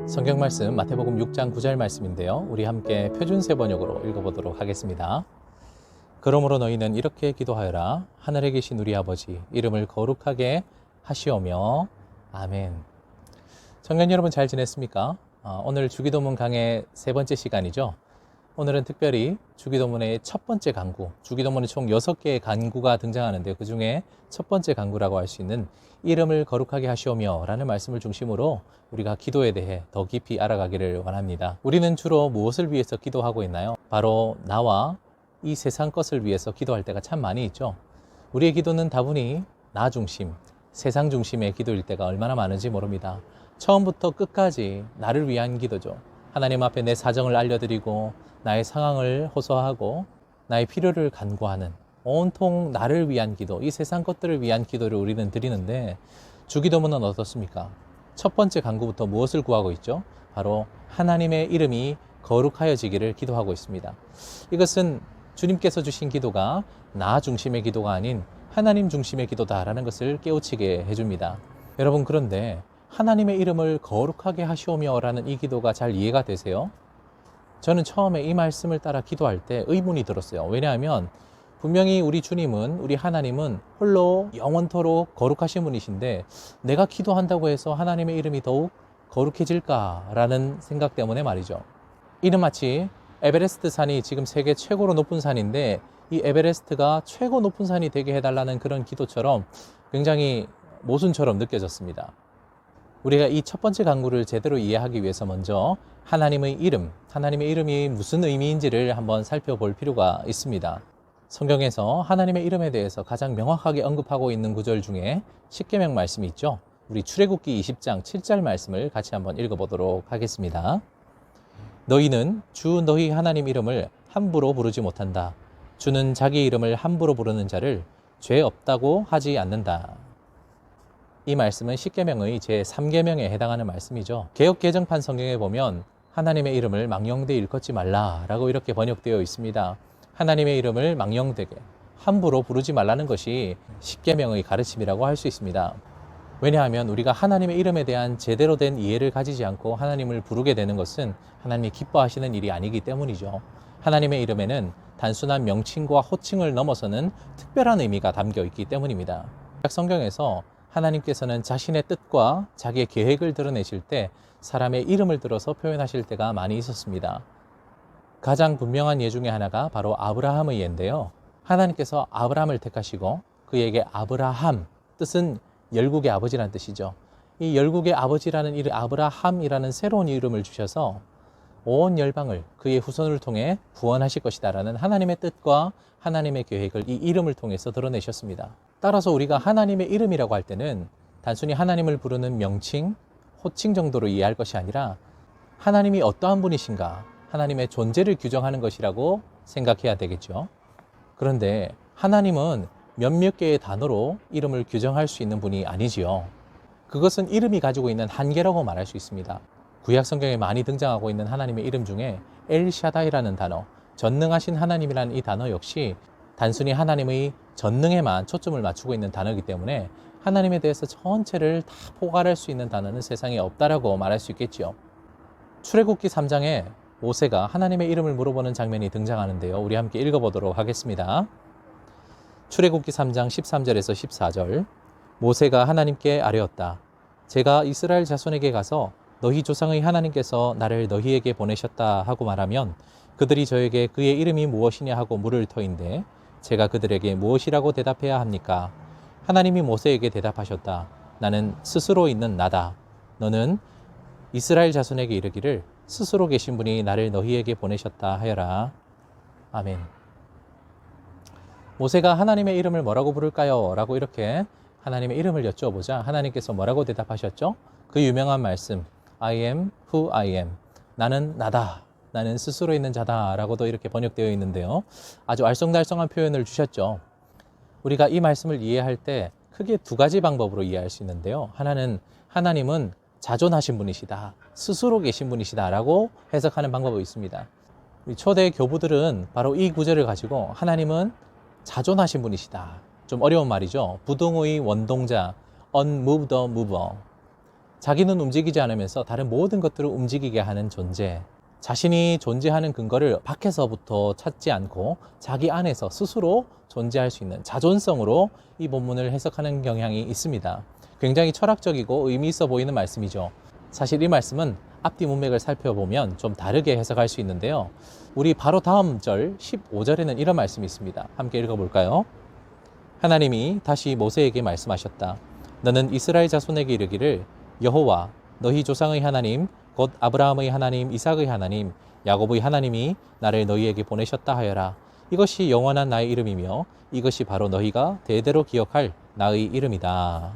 성경 말씀 마태복음 6장 9절 말씀인데요. 우리 함께 표준세 번역으로 읽어보도록 하겠습니다. 그러므로 너희는 이렇게 기도하여라. 하늘에 계신 우리 아버지, 이름을 거룩하게 하시오며. 아멘. 청년 여러분 잘 지냈습니까? 오늘 주기도문 강의 세 번째 시간이죠. 오늘은 특별히 주기도문의 첫 번째 강구, 주기도문에 총 6개의 강구가 등장하는데 그 중에 첫 번째 강구라고 할 수 있는 이름을 거룩하게 하시오며 라는 말씀을 중심으로 우리가 기도에 대해 더 깊이 알아가기를 원합니다. 우리는 주로 무엇을 위해서 기도하고 있나요? 바로 나와 이 세상 것을 위해서 기도할 때가 참 많이 있죠. 우리의 기도는 다분히 나 중심, 세상 중심의 기도일 때가 얼마나 많은지 모릅니다. 처음부터 끝까지 나를 위한 기도죠. 하나님 앞에 내 사정을 알려드리고 나의 상황을 호소하고 나의 필요를 간구하는 온통 나를 위한 기도, 이 세상 것들을 위한 기도를 우리는 드리는데 주기도문은 어떻습니까? 첫 번째 강구부터 무엇을 구하고 있죠? 바로 하나님의 이름이 거룩하여지기를 기도하고 있습니다. 이것은 주님께서 주신 기도가 나 중심의 기도가 아닌 하나님 중심의 기도다라는 것을 깨우치게 해줍니다. 여러분, 그런데 하나님의 이름을 거룩하게 하시오며 라는 이 기도가 잘 이해가 되세요? 저는 처음에 이 말씀을 따라 기도할 때 의문이 들었어요. 왜냐하면 분명히 우리 주님은, 우리 하나님은 홀로 영원토록 거룩하신 분이신데 내가 기도한다고 해서 하나님의 이름이 더욱 거룩해질까라는 생각 때문에 말이죠. 이는 마치 에베레스트 산이 지금 세계 최고로 높은 산인데 이 에베레스트가 최고 높은 산이 되게 해달라는 그런 기도처럼 굉장히 모순처럼 느껴졌습니다. 우리가 이 첫 번째 강구를 제대로 이해하기 위해서 먼저 하나님의 이름, 하나님의 이름이 무슨 의미인지를 한번 살펴볼 필요가 있습니다. 성경에서 하나님의 이름에 대해서 가장 명확하게 언급하고 있는 구절 중에 십계명 말씀이 있죠. 우리 출애굽기 20장 7절 말씀을 같이 한번 읽어보도록 하겠습니다. 너희는 주 너희 하나님 이름을 함부로 부르지 못한다. 주는 자기 이름을 함부로 부르는 자를 죄 없다고 하지 않는다. 이 말씀은 십계명의 제3계명에 해당하는 말씀이죠. 개역 개정판 성경에 보면 하나님의 이름을 망령되이 일컫지 말라라고 이렇게 번역되어 있습니다. 하나님의 이름을 망령되게 함부로 부르지 말라는 것이 십계명의 가르침이라고 할 수 있습니다. 왜냐하면 우리가 하나님의 이름에 대한 제대로 된 이해를 가지지 않고 하나님을 부르게 되는 것은 하나님이 기뻐하시는 일이 아니기 때문이죠. 하나님의 이름에는 단순한 명칭과 호칭을 넘어서는 특별한 의미가 담겨 있기 때문입니다. 성경에서 하나님께서는 자신의 뜻과 자기의 계획을 드러내실 때 사람의 이름을 들어서 표현하실 때가 많이 있었습니다. 가장 분명한 예 중에 하나가 바로 아브라함의 예인데요. 하나님께서 아브라함을 택하시고 그에게 아브라함, 뜻은 열국의 아버지라는 뜻이죠. 이 열국의 아버지라는 이름, 아브라함이라는 새로운 이름을 주셔서 온 열방을 그의 후손을 통해 구원하실 것이다라는 하나님의 뜻과 하나님의 계획을 이 이름을 통해서 드러내셨습니다. 따라서 우리가 하나님의 이름이라고 할 때는 단순히 하나님을 부르는 명칭, 호칭 정도로 이해할 것이 아니라 하나님이 어떠한 분이신가, 하나님의 존재를 규정하는 것이라고 생각해야 되겠죠. 그런데 하나님은 몇몇 개의 단어로 이름을 규정할 수 있는 분이 아니지요. 그것은 이름이 가지고 있는 한계라고 말할 수 있습니다. 구약 성경에 많이 등장하고 있는 하나님의 이름 중에 엘샤다이라는 단어, 전능하신 하나님이라는 이 단어 역시 단순히 하나님의 전능에만 초점을 맞추고 있는 단어이기 때문에 하나님에 대해서 전체를 다 포괄할 수 있는 단어는 세상에 없다라고 말할 수 있겠지요. 출애굽기 3장에 모세가 하나님의 이름을 물어보는 장면이 등장하는데요. 우리 함께 읽어보도록 하겠습니다. 출애굽기 3장 13절에서 14절. 모세가 하나님께 아뢰었다. 제가 이스라엘 자손에게 가서 너희 조상의 하나님께서 나를 너희에게 보내셨다 하고 말하면 그들이 저에게 그의 이름이 무엇이냐 하고 물을 터인데 제가 그들에게 무엇이라고 대답해야 합니까? 하나님이 모세에게 대답하셨다. 나는 스스로 있는 나다. 너는 이스라엘 자손에게 이르기를 스스로 계신 분이 나를 너희에게 보내셨다 하여라. 아멘. 모세가 하나님의 이름을 뭐라고 부를까요? 라고 이렇게 하나님의 이름을 여쭤보자 하나님께서 뭐라고 대답하셨죠? 그 유명한 말씀, I am who I am. 나는 나다. 나는 스스로 있는 자다. 라고도 이렇게 번역되어 있는데요. 아주 알쏭달쏭한 표현을 주셨죠. 우리가 이 말씀을 이해할 때 크게 두 가지 방법으로 이해할 수 있는데요. 하나는 하나님은 자존하신 분이시다, 스스로 계신 분이시다 라고 해석하는 방법이 있습니다. 우리 초대 교부들은 바로 이 구절을 가지고 하나님은 자존하신 분이시다, 좀 어려운 말이죠. 부동의 원동자, unmoved mover. 자기는 움직이지 않으면서 다른 모든 것들을 움직이게 하는 존재. 자신이 존재하는 근거를 밖에서부터 찾지 않고 자기 안에서 스스로 존재할 수 있는 자존성으로 이 본문을 해석하는 경향이 있습니다. 굉장히 철학적이고 의미 있어 보이는 말씀이죠. 사실 이 말씀은 앞뒤 문맥을 살펴보면 좀 다르게 해석할 수 있는데요. 우리 바로 다음 절 15절에는 이런 말씀이 있습니다. 함께 읽어볼까요? 하나님이 다시 모세에게 말씀하셨다. 너는 이스라엘 자손에게 이르기를 여호와 너희 조상의 하나님 곧 아브라함의 하나님 이삭의 하나님 야곱의 하나님이 나를 너희에게 보내셨다 하여라. 이것이 영원한 나의 이름이며 이것이 바로 너희가 대대로 기억할 나의 이름이다.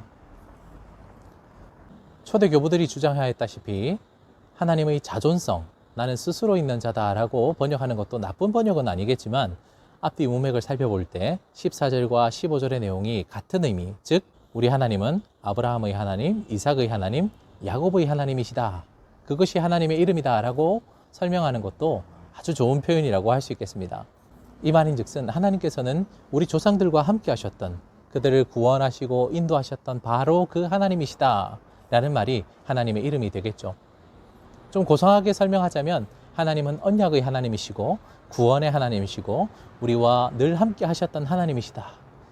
초대 교부들이 주장하였다시피 하나님의 자존성, 나는 스스로 있는 자다라고 번역하는 것도 나쁜 번역은 아니겠지만 앞뒤 문맥을 살펴볼 때 14절과 15절의 내용이 같은 의미, 즉 우리 하나님은 아브라함의 하나님, 이삭의 하나님, 야곱의 하나님이시다. 그것이 하나님의 이름이다 라고 설명하는 것도 아주 좋은 표현이라고 할 수 있겠습니다. 이 말인즉슨 하나님께서는 우리 조상들과 함께 하셨던, 그들을 구원하시고 인도하셨던 바로 그 하나님이시다 라는 말이 하나님의 이름이 되겠죠. 좀 고상하게 설명하자면 하나님은 언약의 하나님이시고 구원의 하나님이시고 우리와 늘 함께 하셨던 하나님이시다.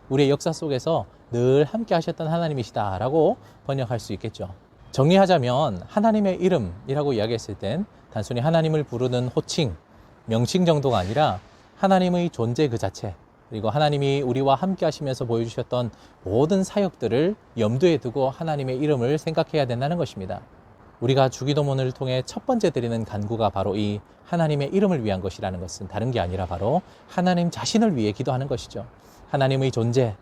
우리의 역사 속에서 늘 함께 하셨던 하나님이시다 라고 번역할 수 있겠죠. 정리하자면 하나님의 이름이라고 이야기했을 땐 단순히 하나님을 부르는 호칭, 명칭 정도가 아니라 하나님의 존재 그 자체, 그리고 하나님이 우리와 함께 하시면서 보여주셨던 모든 사역들을 염두에 두고 하나님의 이름을 생각해야 된다는 것입니다. 우리가 주기도문을 통해 첫 번째 드리는 간구가 바로 이 하나님의 이름을 위한 것이라는 것은 다른 게 아니라 바로 하나님 자신을 위해 기도하는 것이죠. 하나님의 존재,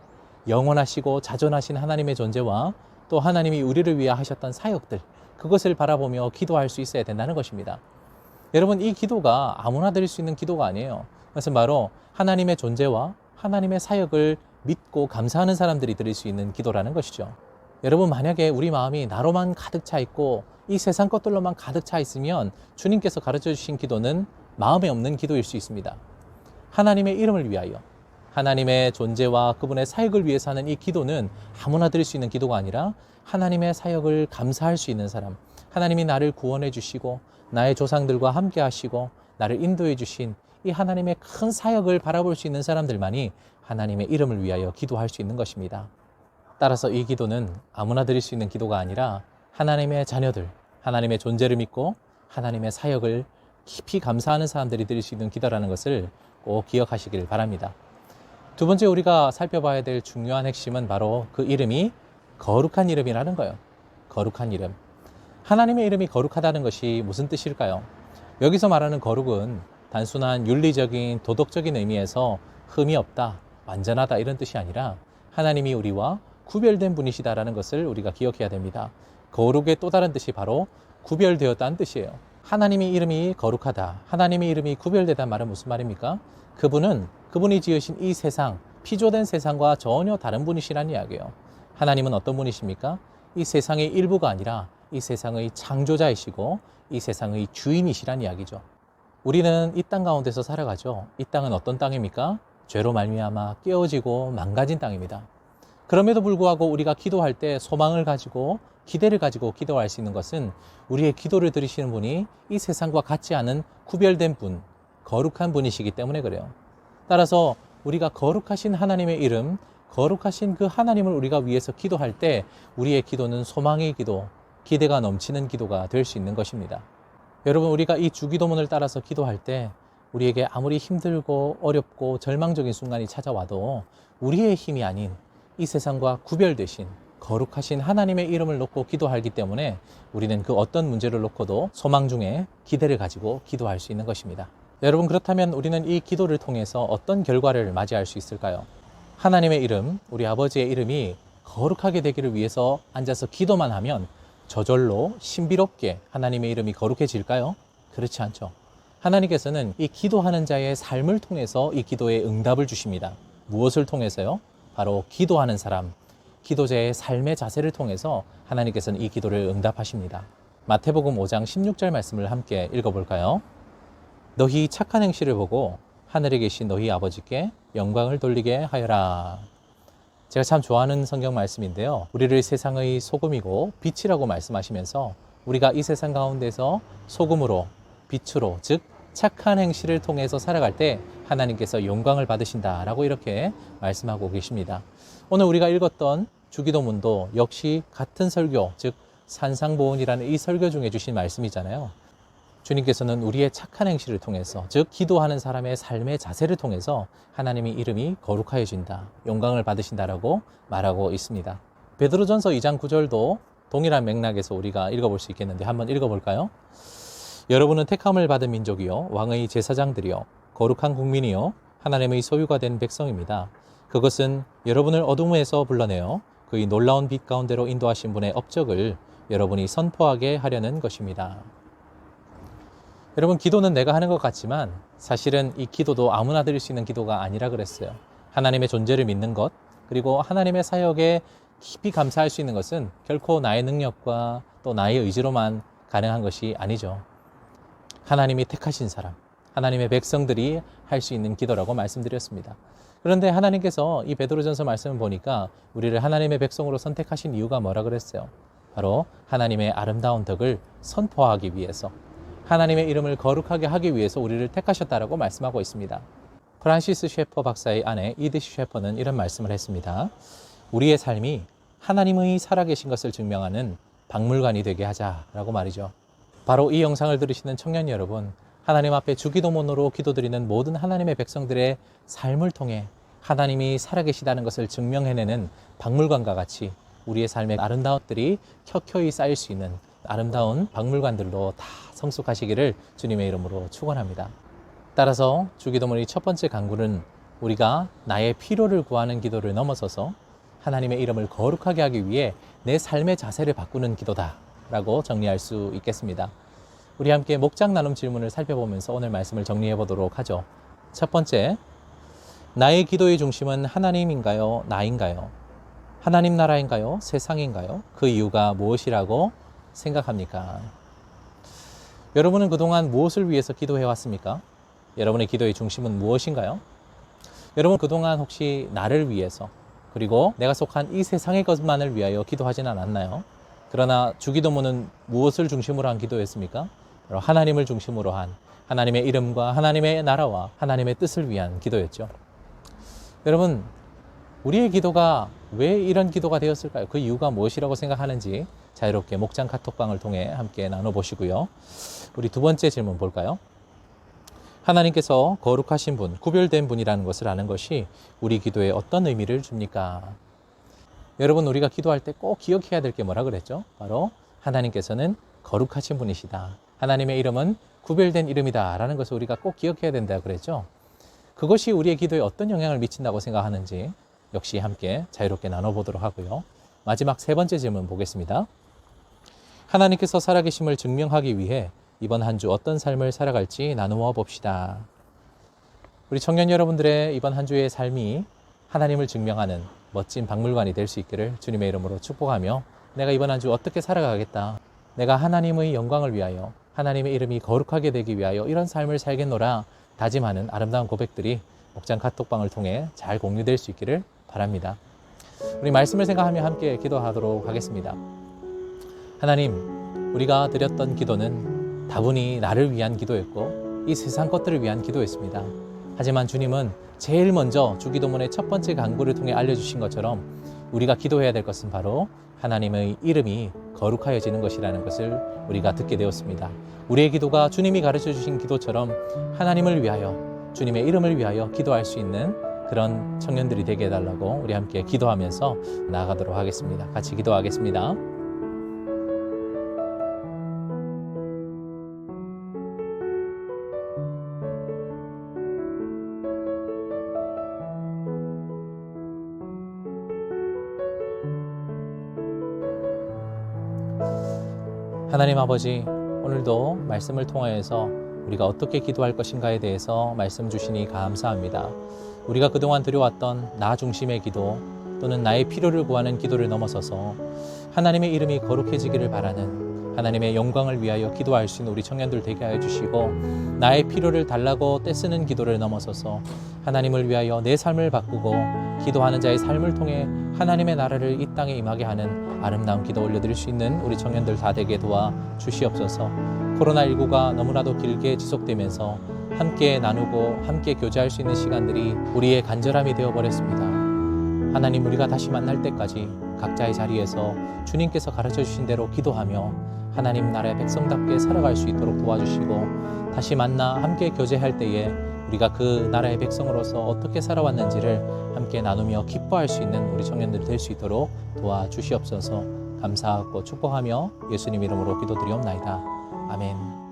영원하시고 자존하신 하나님의 존재와 또 하나님이 우리를 위해 하셨던 사역들, 그것을 바라보며 기도할 수 있어야 된다는 것입니다. 여러분, 이 기도가 아무나 드릴 수 있는 기도가 아니에요. 그것은 바로 하나님의 존재와 하나님의 사역을 믿고 감사하는 사람들이 드릴 수 있는 기도라는 것이죠. 여러분, 만약에 우리 마음이 나로만 가득 차 있고 이 세상 것들로만 가득 차 있으면 주님께서 가르쳐 주신 기도는 마음에 없는 기도일 수 있습니다. 하나님의 이름을 위하여, 하나님의 존재와 그분의 사역을 위해서 하는 이 기도는 아무나 드릴 수 있는 기도가 아니라 하나님의 사역을 감사할 수 있는 사람, 하나님이 나를 구원해 주시고 나의 조상들과 함께 하시고 나를 인도해 주신 이 하나님의 큰 사역을 바라볼 수 있는 사람들만이 하나님의 이름을 위하여 기도할 수 있는 것입니다. 따라서 이 기도는 아무나 드릴 수 있는 기도가 아니라 하나님의 자녀들, 하나님의 존재를 믿고 하나님의 사역을 깊이 감사하는 사람들이 드릴 수 있는 기도라는 것을 꼭 기억하시길 바랍니다. 두 번째 우리가 살펴봐야 될 중요한 핵심은 바로 그 이름이 거룩한 이름이라는 거예요. 거룩한 이름. 하나님의 이름이 거룩하다는 것이 무슨 뜻일까요? 여기서 말하는 거룩은 단순한 윤리적인 도덕적인 의미에서 흠이 없다, 완전하다 이런 뜻이 아니라 하나님이 우리와 구별된 분이시다라는 것을 우리가 기억해야 됩니다. 거룩의 또 다른 뜻이 바로 구별되었다는 뜻이에요. 하나님의 이름이 거룩하다, 하나님의 이름이 구별되다는 말은 무슨 말입니까? 그분이 지으신 이 세상, 피조된 세상과 전혀 다른 분이시라는 이야기예요. 하나님은 어떤 분이십니까? 이 세상의 일부가 아니라 이 세상의 창조자이시고 이 세상의 주인이시라는 이야기죠. 우리는 이 땅 가운데서 살아가죠. 이 땅은 어떤 땅입니까? 죄로 말미암아 깨어지고 망가진 땅입니다. 그럼에도 불구하고 우리가 기도할 때 소망을 가지고 기대를 가지고 기도할 수 있는 것은 우리의 기도를 들으시는 분이 이 세상과 같지 않은 구별된 분, 거룩한 분이시기 때문에 그래요. 따라서 우리가 거룩하신 하나님의 이름, 거룩하신 그 하나님을 우리가 위해서 기도할 때 우리의 기도는 소망의 기도, 기대가 넘치는 기도가 될 수 있는 것입니다. 여러분, 우리가 이 주기도문을 따라서 기도할 때 우리에게 아무리 힘들고 어렵고 절망적인 순간이 찾아와도 우리의 힘이 아닌 이 세상과 구별되신 거룩하신 하나님의 이름을 놓고 기도하기 때문에 우리는 그 어떤 문제를 놓고도 소망 중에 기대를 가지고 기도할 수 있는 것입니다. 여러분, 그렇다면 우리는 이 기도를 통해서 어떤 결과를 맞이할 수 있을까요? 하나님의 이름, 우리 아버지의 이름이 거룩하게 되기를 위해서 앉아서 기도만 하면 저절로 신비롭게 하나님의 이름이 거룩해질까요? 그렇지 않죠. 하나님께서는 이 기도하는 자의 삶을 통해서 이 기도에 응답을 주십니다. 무엇을 통해서요? 바로 기도하는 사람, 기도자의 삶의 자세를 통해서 하나님께서는 이 기도를 응답하십니다. 마태복음 5장 16절 말씀을 함께 읽어볼까요? 너희 착한 행실을 보고 하늘에 계신 너희 아버지께 영광을 돌리게 하여라. 제가 참 좋아하는 성경 말씀인데요. 우리를 세상의 소금이고 빛이라고 말씀하시면서 우리가 이 세상 가운데서 소금으로, 빛으로, 즉 착한 행실을 통해서 살아갈 때 하나님께서 영광을 받으신다라고 이렇게 말씀하고 계십니다. 오늘 우리가 읽었던 주기도문도 역시 같은 설교, 즉 산상보훈이라는 이 설교 중에 주신 말씀이잖아요. 주님께서는 우리의 착한 행실을 통해서, 즉 기도하는 사람의 삶의 자세를 통해서 하나님의 이름이 거룩하여진다, 영광을 받으신다라고 말하고 있습니다. 베드로전서 2장 9절도 동일한 맥락에서 우리가 읽어볼 수 있겠는데 한번 읽어볼까요? 여러분은 택함을 받은 민족이요, 왕의 제사장들이요, 거룩한 국민이요, 하나님의 소유가 된 백성입니다. 그것은 여러분을 어둠에서 불러내어 그의 놀라운 빛 가운데로 인도하신 분의 업적을 여러분이 선포하게 하려는 것입니다. 여러분, 기도는 내가 하는 것 같지만 사실은 이 기도도 아무나 드릴 수 있는 기도가 아니라 그랬어요. 하나님의 존재를 믿는 것, 그리고 하나님의 사역에 깊이 감사할 수 있는 것은 결코 나의 능력과 또 나의 의지로만 가능한 것이 아니죠. 하나님이 택하신 사람, 하나님의 백성들이 할 수 있는 기도라고 말씀드렸습니다. 그런데 하나님께서 이 베드로전서 말씀을 보니까 우리를 하나님의 백성으로 선택하신 이유가 뭐라 그랬어요? 바로 하나님의 아름다운 덕을 선포하기 위해서, 하나님의 이름을 거룩하게 하기 위해서 우리를 택하셨다라고 말씀하고 있습니다. 프란시스 셰퍼 박사의 아내 이디시 셰퍼는 이런 말씀을 했습니다. 우리의 삶이 하나님의 살아계신 것을 증명하는 박물관이 되게 하자라고 말이죠. 바로 이 영상을 들으시는 청년 여러분, 하나님 앞에 주기도문으로 기도드리는 모든 하나님의 백성들의 삶을 통해 하나님이 살아계시다는 것을 증명해내는 박물관과 같이 우리의 삶의 아름다운 것들이 켜켜이 쌓일 수 있는 아름다운 박물관들로 다 성숙하시기를 주님의 이름으로 축원합니다. 따라서 주기도문의 첫 번째 간구는 우리가 나의 필요를 구하는 기도를 넘어서서 하나님의 이름을 거룩하게 하기 위해 내 삶의 자세를 바꾸는 기도다라고 정리할 수 있겠습니다. 우리 함께 목장 나눔 질문을 살펴보면서 오늘 말씀을 정리해 보도록 하죠. 첫 번째, 나의 기도의 중심은 하나님인가요? 나인가요? 하나님 나라인가요? 세상인가요? 그 이유가 무엇이라고 생각합니까? 여러분은 그동안 무엇을 위해서 기도해 왔습니까? 여러분의 기도의 중심은 무엇인가요? 여러분 그동안 혹시 나를 위해서, 그리고 내가 속한 이 세상의 것만을 위하여 기도하지는 않았나요? 그러나 주기도문은 무엇을 중심으로 한 기도였습니까? 바로 하나님을 중심으로 한, 하나님의 이름과 하나님의 나라와 하나님의 뜻을 위한 기도였죠. 여러분, 우리의 기도가 왜 이런 기도가 되었을까요? 그 이유가 무엇이라고 생각하는지 자유롭게 목장 카톡방을 통해 함께 나눠보시고요. 우리 두 번째 질문 볼까요? 하나님께서 거룩하신 분, 구별된 분이라는 것을 아는 것이 우리 기도에 어떤 의미를 줍니까? 여러분, 우리가 기도할 때 꼭 기억해야 될 게 뭐라 그랬죠? 바로 하나님께서는 거룩하신 분이시다, 하나님의 이름은 구별된 이름이다 라는 것을 우리가 꼭 기억해야 된다고 그랬죠. 그것이 우리의 기도에 어떤 영향을 미친다고 생각하는지 역시 함께 자유롭게 나눠보도록 하고요. 마지막 세 번째 질문 보겠습니다. 하나님께서 살아계심을 증명하기 위해 이번 한 주 어떤 삶을 살아갈지 나누어 봅시다. 우리 청년 여러분들의 이번 한 주의 삶이 하나님을 증명하는 멋진 박물관이 될 수 있기를 주님의 이름으로 축복하며, 내가 이번 한 주 어떻게 살아가겠다, 내가 하나님의 영광을 위하여, 하나님의 이름이 거룩하게 되기 위하여 이런 삶을 살겠노라 다짐하는 아름다운 고백들이 목장 카톡방을 통해 잘 공유될 수 있기를 바랍니다. 우리 말씀을 생각하며 함께 기도하도록 하겠습니다. 하나님, 우리가 드렸던 기도는 다분히 나를 위한 기도였고 이 세상 것들을 위한 기도였습니다. 하지만 주님은 제일 먼저 주기도문의 첫 번째 간구를 통해 알려주신 것처럼 우리가 기도해야 될 것은 바로 하나님의 이름이 거룩하여지는 것이라는 것을 우리가 듣게 되었습니다. 우리의 기도가 주님이 가르쳐 주신 기도처럼 하나님을 위하여, 주님의 이름을 위하여 기도할 수 있는 그런 청년들이 되게 해달라고 우리 함께 기도하면서 나아가도록 하겠습니다. 같이 기도하겠습니다. 하나님 아버지, 오늘도 말씀을 통하여서 우리가 어떻게 기도할 것인가에 대해서 말씀 주시니 감사합니다. 우리가 그동안 드려왔던 나 중심의 기도 또는 나의 필요를 구하는 기도를 넘어서서 하나님의 이름이 거룩해지기를 바라는, 하나님의 영광을 위하여 기도할 수 있는 우리 청년들 되게 하여 주시고, 나의 필요를 달라고 떼쓰는 기도를 넘어서서 하나님을 위하여 내 삶을 바꾸고 기도하는 자의 삶을 통해 하나님의 나라를 이 땅에 임하게 하는 아름다운 기도 올려드릴 수 있는 우리 청년들 다 되게 도와 주시옵소서. 코로나19가 너무나도 길게 지속되면서 함께 나누고 함께 교제할 수 있는 시간들이 우리의 간절함이 되어버렸습니다. 하나님, 우리가 다시 만날 때까지 각자의 자리에서 주님께서 가르쳐 주신 대로 기도하며 하나님 나라의 백성답게 살아갈 수 있도록 도와주시고, 다시 만나 함께 교제할 때에 우리가 그 나라의 백성으로서 어떻게 살아왔는지를 함께 나누며 기뻐할 수 있는 우리 청년들이 될 수 있도록 도와주시옵소서. 감사하고 축복하며 예수님 이름으로 기도드리옵나이다. 아멘.